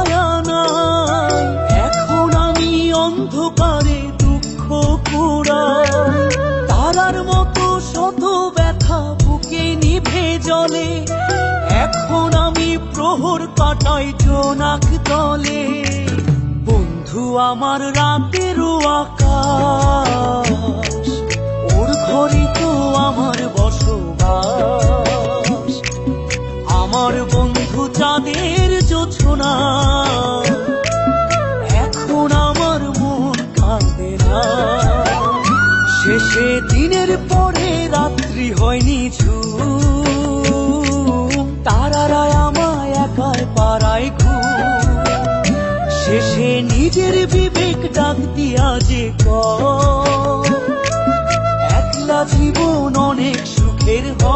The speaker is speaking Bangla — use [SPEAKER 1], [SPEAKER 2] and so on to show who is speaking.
[SPEAKER 1] ছায়া নাই। এখন আমি অন্ধকারে দুঃখ কুড়াই, তারার মতো শত ব্যথা বুকে নিভে জ্বলে। এখন আমি প্রহর কাটাই জোনাক তলে। বন্ধু আমার রাতেরও আকাশ, ওর ঘরে তো আমার বসবাস। আমার বন্ধু চাঁদের জোছনা, এখন আমার মন কাঁদে না। শেষে দিনের পরে রাত্রি হয়নি ঝুম, তারারা আমায় একাই পাড়ায় ঘুম। শেষে নিজের বিবেক ডাক দিয়া যে একলা জীবন অনেক সুখের হয়।